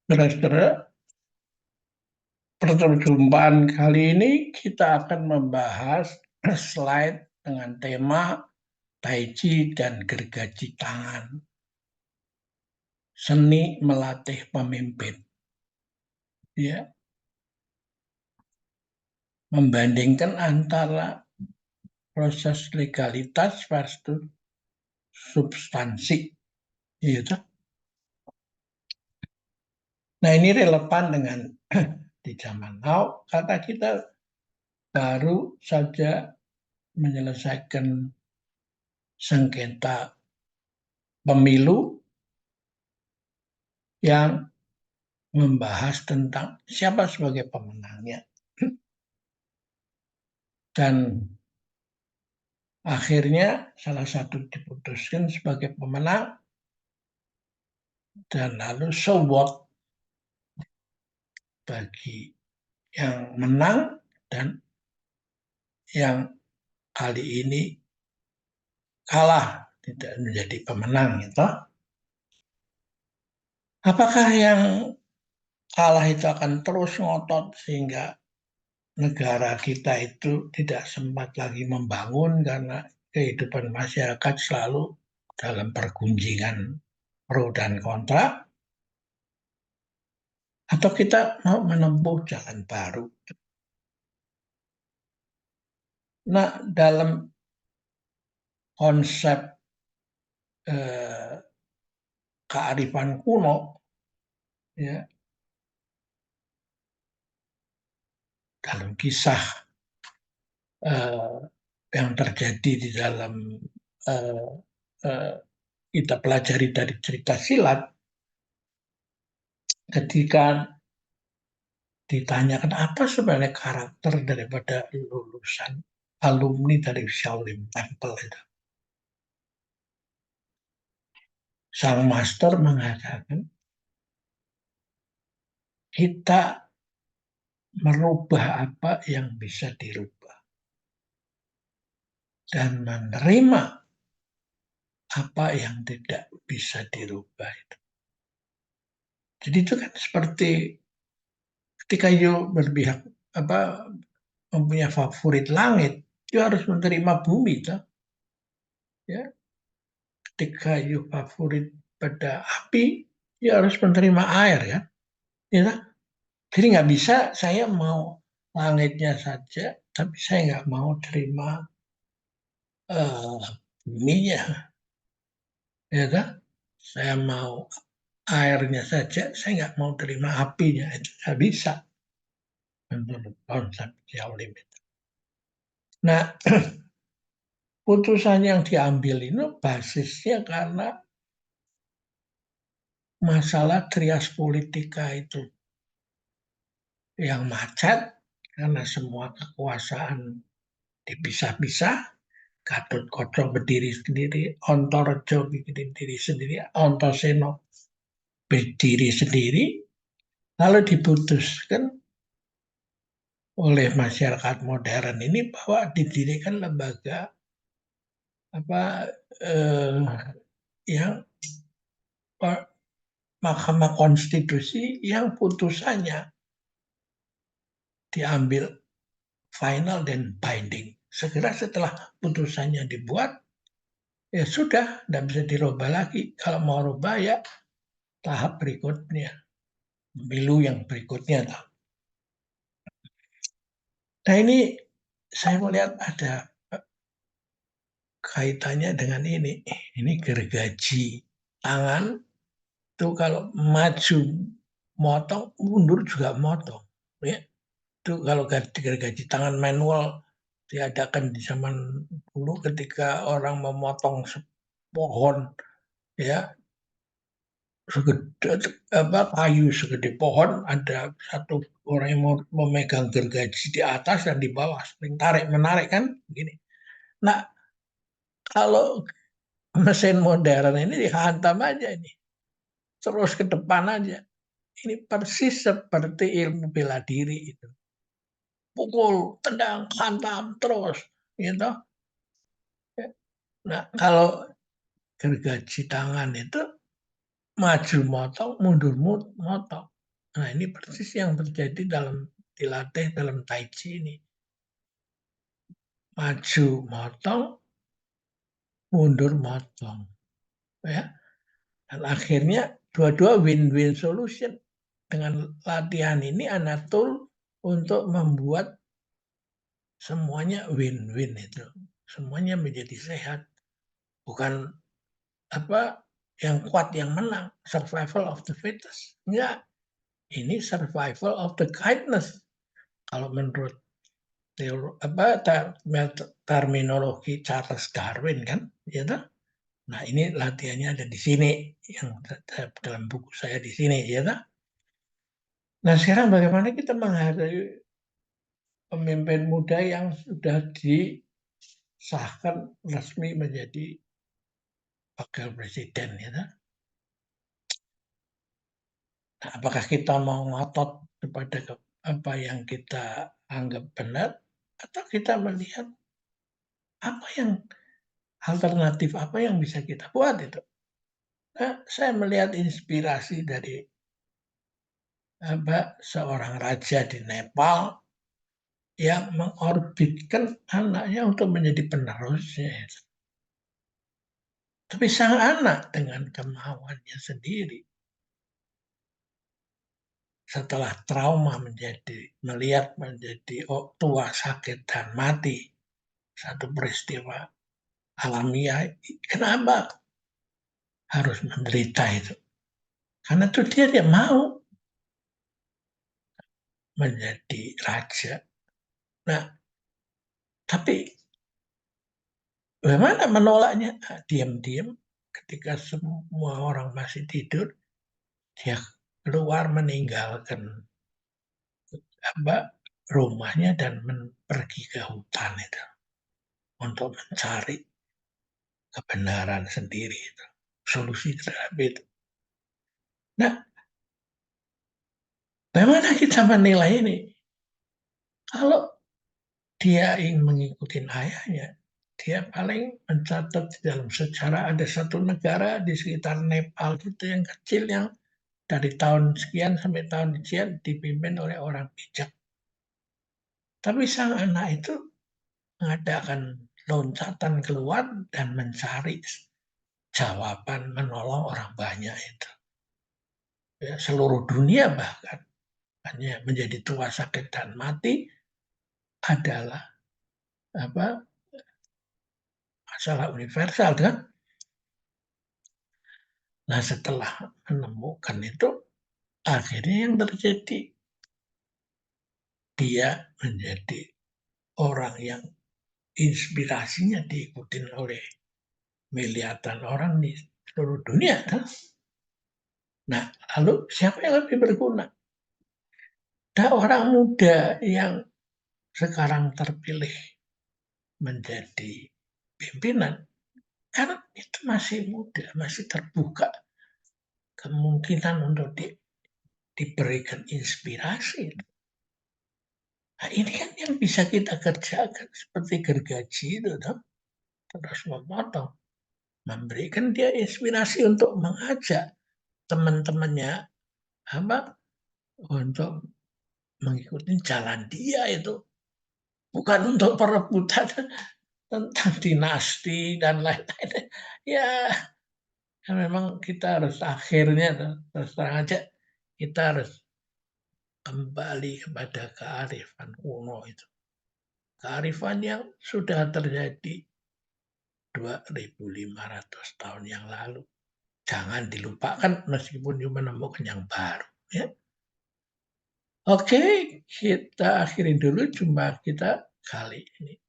Saudara-saudara, perjumpaan kali ini kita akan membahas slide dengan tema Tai Chi dan gergaji tangan. Seni melatih pemimpin. Ya, membandingkan antara proses legalitas versus substansi. Gitu. Nah, ini relevan dengan di zaman now karena kita baru saja menyelesaikan sengketa pemilu yang membahas tentang siapa sebagai pemenangnya. Dan akhirnya salah satu diputuskan sebagai pemenang dan lalu so what bagi yang menang dan yang kali ini kalah tidak menjadi pemenang gitu. Apakah yang kalah itu akan terus ngotot sehingga negara kita itu tidak sempat lagi membangun karena kehidupan masyarakat selalu dalam pergunjingan pro dan kontra, atau kita mau menempuh jalan baru. Nah, dalam konsep kearifan kuno, ya, dalam kisah yang terjadi di dalam uh, uh, kita pelajari dari cerita silat, ketika ditanyakan apa sebenarnya karakter daripada lulusan alumni dari Shaolin Temple itu. Sang master mengatakan kita merubah apa yang bisa dirubah dan menerima apa yang tidak bisa dirubah itu. Jadi itu kan seperti ketika you berpihak mempunyai favorit langit, you harus menerima bumi toh. Ya, ketika you favorit pada api, you harus menerima air ya. Ya, jadi nggak bisa saya mau langitnya saja, tapi saya nggak mau terima buminya. Ya kan? Saya mau airnya saja, saya nggak mau terima apinya. Itu nggak bisa menurut konsep Shaolin itu. Nah, putusan yang diambil ini basisnya karena masalah trias politika itu yang macet karena semua kekuasaan dipisah-pisah. Gatot Koco berdiri sendiri, Ontorejo berdiri sendiri, Ontoseno berdiri sendiri, lalu diputuskan oleh masyarakat modern ini bahwa didirikan lembaga eh, yang Mahkamah Konstitusi yang putusannya diambil final dan binding. Segera setelah putusannya dibuat, ya sudah, tidak bisa dirubah lagi. Kalau mau rubah ya tahap berikutnya, pemilu yang berikutnya. Nah ini saya melihat ada kaitannya dengan ini. Ini gergaji tangan itu kalau maju motong, mundur juga motong. Ya. Itu kalau gergaji tangan manual diadakan di zaman dulu ketika orang memotong pohon, ya, kayu segede pohon, ada satu orang yang mau memegang gergaji di atas dan di bawah, sering tarik menarik kan, begini. Nah, kalau mesin modern ini dihantam aja ini, terus ke depan aja. Ini persis seperti ilmu bela diri itu. Pukul, tendang, hantam terus, gitu. Nah, kalau gergaji tangan itu maju motong, mundur motong. Nah, ini persis yang terjadi dilatih dalam Tai Chi ini. Maju motong, mundur motong. Ya. Dan akhirnya dua-dua win-win solution. Dengan latihan ini Anda tool untuk membuat semuanya win-win itu. Semuanya menjadi sehat. Bukan apa yang kuat yang menang, survival of the fittest. Enggak. Ini survival of the kindness. Kalau menurut terminologi Charles Darwin kan, ya toh? Nah, ini latihannya ada di sini yang dalam buku saya di sini, ya toh? Nah, sekarang bagaimana kita menghadapi pemimpin muda yang sudah disahkan resmi menjadi wakil presiden, ya toh? Nah, apakah kita mau ngotot kepada apa yang kita anggap benar, atau kita melihat apa yang alternatif apa yang bisa kita buat itu? Nah, saya melihat inspirasi dari seorang raja di Nepal yang mengorbitkan anaknya untuk menjadi penerusnya. Tapi sang anak dengan kemauannya sendiri setelah trauma melihat menjadi tua sakit dan mati, satu peristiwa alamiah, kenapa harus menderita itu? Karena itu dia mau menjadi raja. Nah, tapi bagaimana menolaknya? Nah, diam-diam ketika semua orang masih tidur, dia keluar meninggalkan rumahnya dan pergi ke hutan itu untuk mencari kebenaran sendiri itu. Solusi terhadap itu. Nah, bagaimana kita menilai ini? Kalau dia ingin mengikuti ayahnya, dia paling mencatat di dalam sejarah ada satu negara di sekitar Nepal itu yang kecil yang dari tahun sekian sampai tahun sekian dipimpin oleh orang bijak. Tapi sang anak itu mengadakan loncatan keluar dan mencari jawaban menolong orang banyak itu. Ya, seluruh dunia bahkan hanya menjadi tua sakit dan mati adalah masalah universal kan. Nah, setelah menemukan itu akhirnya yang terjadi dia menjadi orang yang inspirasinya diikuti oleh miliaran orang di seluruh dunia kan. Nah, lalu siapa yang lebih berguna? Ada orang muda yang sekarang terpilih menjadi pimpinan, karena itu masih muda, masih terbuka kemungkinan untuk diberikan inspirasi. Nah, ini kan yang bisa kita kerjakan seperti gergaji itu, toh? Terus memotong, memberikan dia inspirasi untuk mengajak teman-temannya untuk mengikuti jalan dia itu, bukan untuk perebutan tentang dinasti dan lain-lain. Ya, memang kita harus akhirnya terus terang aja kita harus kembali kepada kearifan kuno itu. Kearifan yang sudah terjadi 2.500 tahun yang lalu. Jangan dilupakan meskipun you menemukan yang baru. Ya. Oke, kita akhiri dulu jumpa kita kali ini.